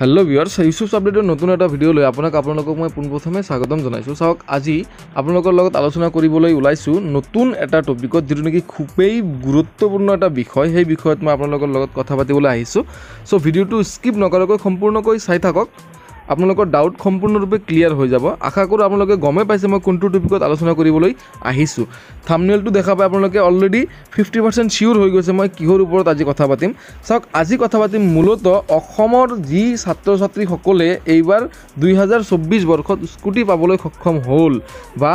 Hello viewers YouTube আপডেটৰ নতুন এটা ভিডিও লৈ আপোনালোকক মই পোনপ্ৰথমে স্বাগতম জনাইছো। চাওক আজি আপোনালোকৰ লগত আলোচনা কৰিবলৈ ওলাইছো নতুন এটা টপিকত যেটো নেকি খুবেই গুৰুত্বপূৰ্ণ এটা বিষয়। সেই বিষয়ত মই আপোনালোকৰ লগত কথা পাতিবলৈ আহিছো। সো ভিডিওটো স্কিপ নকৰাকৈ সম্পূৰ্ণকৈ চাই থাকক। আপোনালোকৰ ডাউট সম্পূৰ্ণৰূপে ক্লিয়াৰ হৈ যাব। আশা কৰো আপোনালোকে গমে পাইছে মই কোনটো টপিকত আলোচনা কৰিবলৈ আহিছো। থাম্বনেইলটো দেখা পাই আপোনালোকে অলৰেডি 50% শিওৰ হৈ গৈছে মই কিহৰ ওপৰত আজি কথা পাতিম। চাওক আজি কথা পাতিম মূলত অসমৰ যি ছাত্ৰ ছাত্ৰীসকলে এইবাৰ 2024 বৰ্ষত স্কুটি পাবলৈ সক্ষম হ'ল বা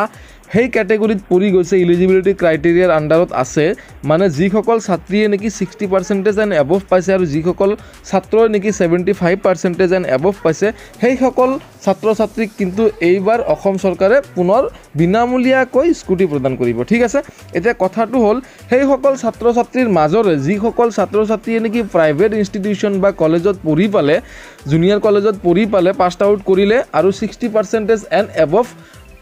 সেই ক্যাটেগৰীত পৰি গৈছে এলিজিবিলিটি ক্ৰাইটেৰিয়াৰ আন্ডাৰত আছে, মানে যিসকল ছাত্ৰীয়ে নেকি 60% এণ্ড এবভ পাইছে আৰু যিসকল ছাত্ৰই নেকি 75% এণ্ড এবভ পাইছে সেইসকল ছাত্ৰ ছাত্ৰীক কিন্তু এইবাৰ অসম চৰকাৰে পুনৰ বিনামূলীয়াকৈ স্কুটি প্ৰদান কৰিব। ঠিক আছে, এতিয়া কথাটো হ'ল সেইসকল ছাত্ৰ ছাত্ৰীৰ মাজৰে যিসকল ছাত্ৰ ছাত্ৰীয়ে নেকি প্ৰাইভেট ইনষ্টিটিউশ্যন বা কলেজত পঢ়ি পালে, জুনিয়ৰ কলেজত পঢ়ি পালে, পাছ আউট কৰিলে আৰু 60% এণ্ড এবভ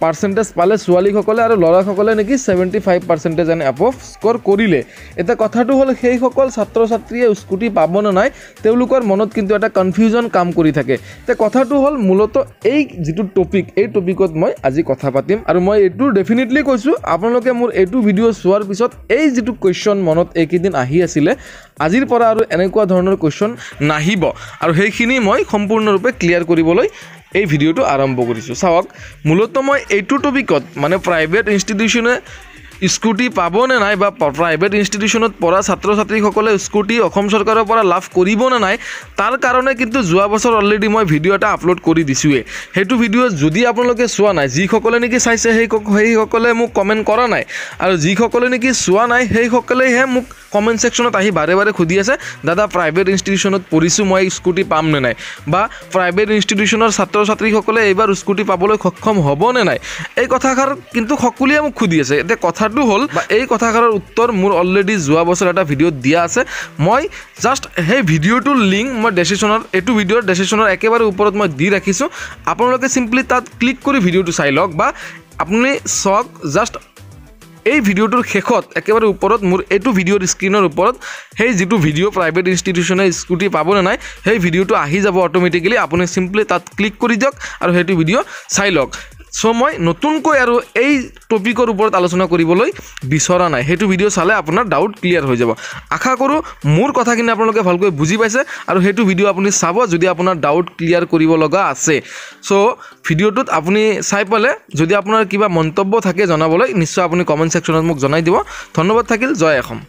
পাৰ্চেণ্টেজ পালে ছোৱালীসকলে আৰু ল'ৰাসকলে নেকি 75% এণ্ড এবভ স্ক'ৰ কৰিলে। এতিয়া কথাটো হ'ল সেইসকল ছাত্ৰ ছাত্ৰীয়ে স্কুটি পাব নে নাই তেওঁলোকৰ মনত কিন্তু এটা কনফিউজন কাম কৰি থাকে। এতিয়া কথাটো হ'ল মূলত এই যিটো টপিক এই টপিকত মই আজি কথা পাতিম আৰু মই এইটো ডেফিনেটলি কৈছোঁ আপোনালোকে মোৰ এইটো ভিডিঅ' চোৱাৰ পিছত এই যিটো কুৱেশ্যন মনত এইকেইদিন আহি আছিলে আজিৰ পৰা আৰু এনেকুৱা ধৰণৰ কুৱেশ্যন নাহিব আৰু সেইখিনি মই সম্পূৰ্ণৰূপে ক্লিয়াৰ কৰিবলৈ এই ভিডিওটো আৰম্ভ কৰিছোঁ। চাওক মূলত মই এইটো টপিকত মানে প্ৰাইভেট ইনষ্টিটিউশ্যনে স্কুটি পাব নে নাই বা প্ৰাইভেট ইনষ্টিটিউশ্যনত পঢ়া ছাত্ৰ ছাত্ৰীসকলে স্কুটি অসম চৰকাৰৰ পৰা লাভ কৰিব নে নাই তাৰ কাৰণে কিন্তু যোৱা বছৰ অলৰেডি মই ভিডিঅ' এটা আপলোড কৰি দিছোঁৱে। সেইটো ভিডিঅ' যদি আপোনালোকে চোৱা নাই, যিসকলে নেকি চাইছে সেইসকলে মোক কমেণ্ট কৰা নাই আৰু যিসকলে নেকি চোৱা নাই সেইসকলেহে মোক কমেণ্ট ছেকশ্যনত আহি বাৰে বাৰে সুধি আছে দাদা প্ৰাইভেট ইনষ্টিটিউশ্যনত পঢ়িছোঁ মই স্কুটি পাম নে নাই বা প্ৰাইভেট ইনষ্টিটিউশ্যনৰ ছাত্ৰ ছাত্ৰীসকলে এইবাৰ স্কুটি পাবলৈ সক্ষম হ'ব নে নাই। এই কথাষাৰ কিন্তু সকলোৱে মোক সুধি আছে। এতিয়া কথাটো হ'ল বা এই কথাষাৰৰ উত্তৰ মোৰ অলৰেডি যোৱা বছৰ এটা ভিডিঅ'ত দিয়া আছে। মই জাষ্ট সেই ভিডিঅ'টোৰ লিংক মই ডেছক্ৰিপশ্যনৰ এইটো ভিডিঅ'ৰ ডেছক্ৰিপশ্যনৰ একেবাৰে ওপৰত মই দি ৰাখিছোঁ। আপোনালোকে চিম্পলি তাত ক্লিক কৰি ভিডিঅ'টো চাই লওক বা আপুনি চাওক জাষ্ট এই ভিডিঅ'টোৰ শেষত একেবাৰে ওপৰত মোৰ এইটো ভিডিঅ'ৰ স্ক্ৰীনৰ ওপৰত সেই যিটো ভিডিঅ' প্ৰাইভেট ইনষ্টিটিউশ্যনে স্কুটি পাব নে নাই সেই ভিডিঅ'টো আহি যাব অট'মেটিকেলি। আপুনি চিম্পলি তাত ক্লিক কৰি দিয়ক আৰু সেইটো ভিডিঅ' চাই লওক। চ' মই নতুনকৈ আৰু এই টপিকৰ ওপৰত আলোচনা কৰিবলৈ বিচৰা নাই, সেইটো ভিডিঅ' চালে আপোনাৰ ডাউট ক্লিয়াৰ হৈ যাব। আশা কৰোঁ মোৰ কথাখিনি আপোনালোকে ভালকৈ বুজি পাইছে আৰু সেইটো ভিডিঅ' আপুনি চাব যদি আপোনাৰ ডাউট ক্লিয়াৰ কৰিব লগা আছে। চ' ভিডিঅ'টোত আপুনি চাই পালে যদি আপোনাৰ কিবা মন্তব্য থাকে জনাবলৈ নিশ্চয় আপুনি কমেণ্ট ছেকশ্যনত মোক জনাই দিব। ধন্যবাদ থাকিল। জয় অসম।